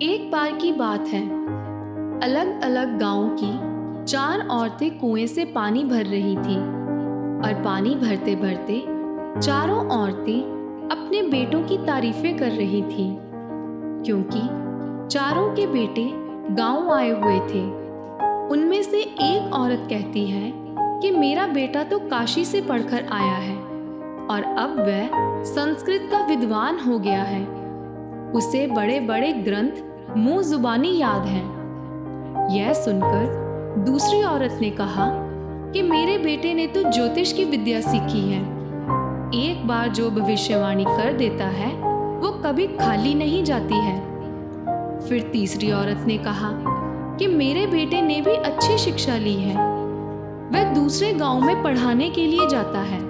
एक बार की बात है। अलग अलग गांव की 4 औरतें कुएं से पानी भर रही थीं और पानी भरते भरते चारों औरतें अपने बेटों की तारीफें कर रही थीं, क्योंकि चारों के बेटे गांव आए हुए थे। उनमें से एक औरत कहती है कि मेरा बेटा तो काशी से पढ़कर आया है और अब वह संस्कृत का विद्वान हो गया है। उसे बड़े बड़े ग्रंथ मुंह जुबानी याद हैं। यह सुनकर दूसरी औरत ने कहा कि मेरे बेटे ने तो ज्योतिष की विद्या सीखी है। एक बार जो भविष्यवाणी कर देता है वो कभी खाली नहीं जाती है। फिर तीसरी औरत ने कहा कि मेरे बेटे ने भी अच्छी शिक्षा ली है, वह दूसरे गांव में पढ़ाने के लिए जाता है।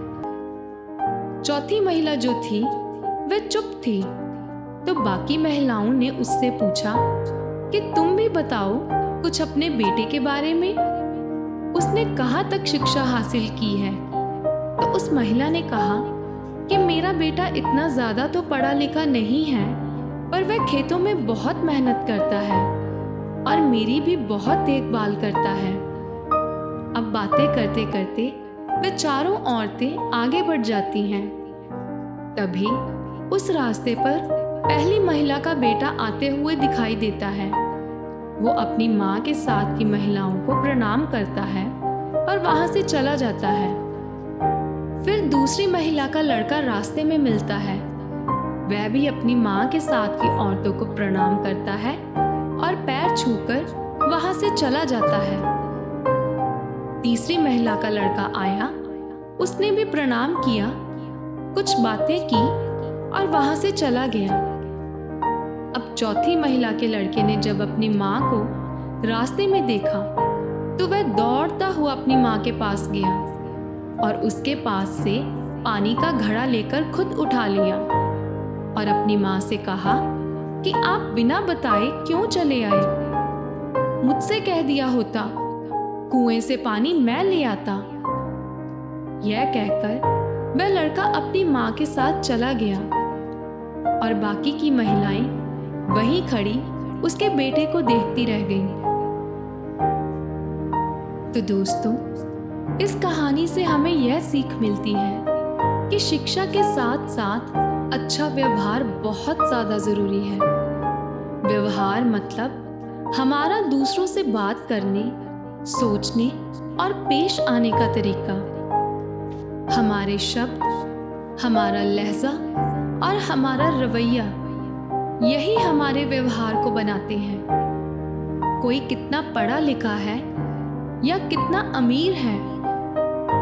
चौथी महिला जो थी वह चुप थी, तो बाकी महिलाओं ने उससे पूछा कि तुम भी बताओ कुछ अपने बेटे के बारे में। उसने कहाँ तक शिक्षा हासिल की है? तो उस महिला ने कहा कि मेरा बेटा इतना ज्यादा तो पढ़ा लिखा नहीं है, पर वह खेतों में बहुत मेहनत करता है और मेरी भी बहुत देखभाल करता है। अब बातें करते करते वे चारों औरतें आगे बढ़ जाती हैं। तभी उस रास्ते पर पहली महिला का बेटा आते हुए दिखाई देता है। वो अपनी माँ के साथ की महिलाओं को प्रणाम करता है और वहां से चला जाता है। फिर दूसरी महिला का लड़का रास्ते में मिलता है। वह भी अपनी माँ के साथ की औरतों को प्रणाम करता है और पैर छूकर वहां से चला जाता है। तीसरी महिला का लड़का आया, उसने भी प्रणाम किया, कुछ बातें की और वहां से चला गया। अब चौथी महिला के लड़के ने जब अपनी माँ को रास्ते में देखा तो वह दौड़ता हुआ अपनी माँ के पास गया और उसके पास से पानी का घड़ा लेकर खुद उठा लिया और अपनी माँ से कहा कि आप बिना बताए क्यों चले आए? मुझसे कह दिया होता, कुएं से पानी मैं ले आता। यह कहकर वह लड़का अपनी माँ के साथ चला गया और बाकी की महिलाएं वहीं खड़ी उसके बेटे को देखती रह गईं। तो दोस्तों, इस कहानी से हमें यह सीख मिलती है कि शिक्षा के साथ साथ अच्छा व्यवहार बहुत ज्यादा जरूरी है। व्यवहार मतलब हमारा दूसरों से बात करने, सोचने और पेश आने का तरीका। हमारे शब्द, हमारा लहजा और हमारा रवैया यही हमारे व्यवहार को बनाते हैं। कोई कितना पढ़ा लिखा है या कितना अमीर है,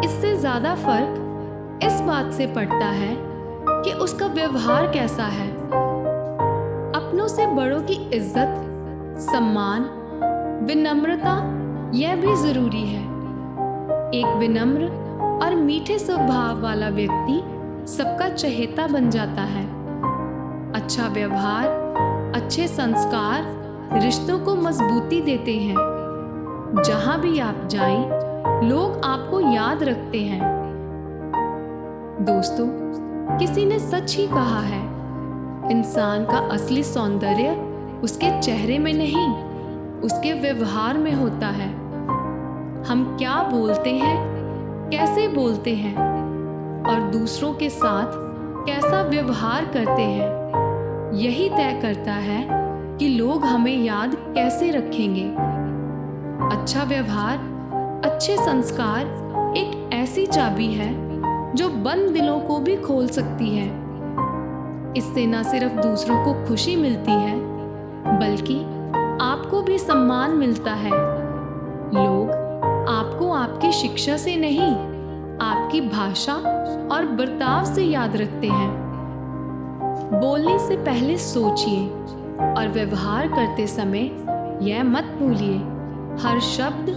इससे ज्यादा फर्क इस बात से पड़ता है कि उसका व्यवहार कैसा है। अपनों से बड़ों की इज्जत, सम्मान, विनम्रता यह भी जरूरी है। एक विनम्र और मीठे स्वभाव वाला व्यक्ति सबका चहेता बन जाता है। अच्छा व्यवहार, अच्छे संस्कार रिश्तों को मजबूती देते हैं। जहां भी आप जाएं, लोग आपको याद रखते हैं। दोस्तों, किसी ने सच ही कहा है, इंसान का असली सौंदर्य उसके चेहरे में नहीं, उसके व्यवहार में होता है। हम क्या बोलते हैं, कैसे बोलते हैं और दूसरों के साथ कैसा व्यवहार करते हैं, यही तय करता है कि लोग हमें याद कैसे रखेंगे। अच्छा व्यवहार, अच्छे संस्कार एक ऐसी चाबी है जो बंद दिलों को भी खोल सकती है। इससे न सिर्फ दूसरों को खुशी मिलती है, बल्कि आपको भी सम्मान मिलता है। लोग आपको आपकी शिक्षा से नहीं, आपकी भाषा और बर्ताव से याद रखते हैं। बोलने से पहले सोचिए और व्यवहार करते समय यह मत भूलिए, हर शब्द,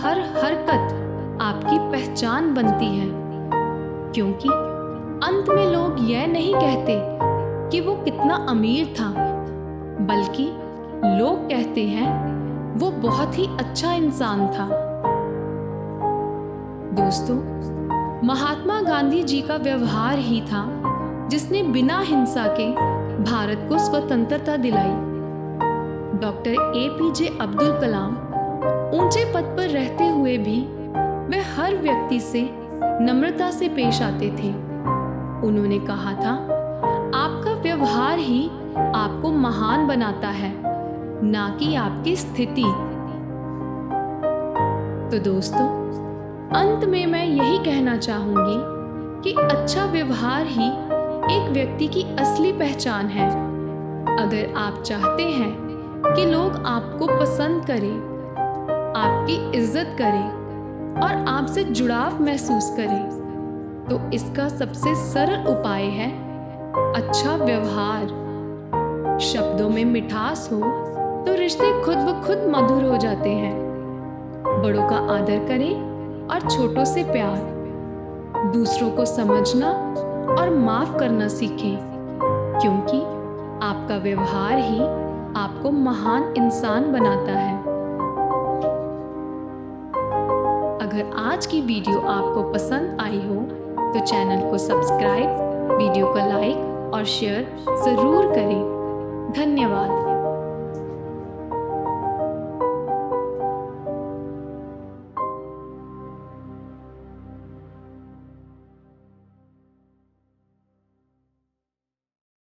हर हरकत आपकी पहचान बनती है। क्योंकि अंत में लोग यह नहीं कहते कि वो कितना अमीर था, बल्कि लोग कहते हैं वो बहुत ही अच्छा इंसान था। दोस्तों, महात्मा गांधी जी का व्यवहार ही था जिसने बिना हिंसा के भारत को स्वतंत्रता दिलाई। डॉक्टर APJ अब्दुल कलाम ऊंचे पद पर रहते हुए भी वे हर व्यक्ति से नम्रता से पेश आते थे। उन्होंने कहा था, आपका व्यवहार ही आपको महान बनाता है, ना कि आपकी स्थिति। तो दोस्तों, अंत में मैं यही कहना चाहूंगी कि अच्छा व्यवहार ही एक व्यक्ति की असली पहचान है। अगर आप चाहते हैं कि लोग आपको पसंद करें, आपकी इज्जत करें और आपसे जुड़ाव महसूस करें, तो इसका सबसे सरल उपाय है अच्छा व्यवहार। शब्दों में मिठास हो तो रिश्ते खुद ब खुद मधुर हो जाते हैं। बड़ों का आदर करें और छोटों से प्यार। दूसरों को समझना और माफ करना सीखें, क्योंकि आपका व्यवहार ही आपको महान इंसान बनाता है। अगर आज की वीडियो आपको पसंद आई हो तो चैनल को सब्सक्राइब, वीडियो को लाइक और शेयर जरूर करें। धन्यवाद।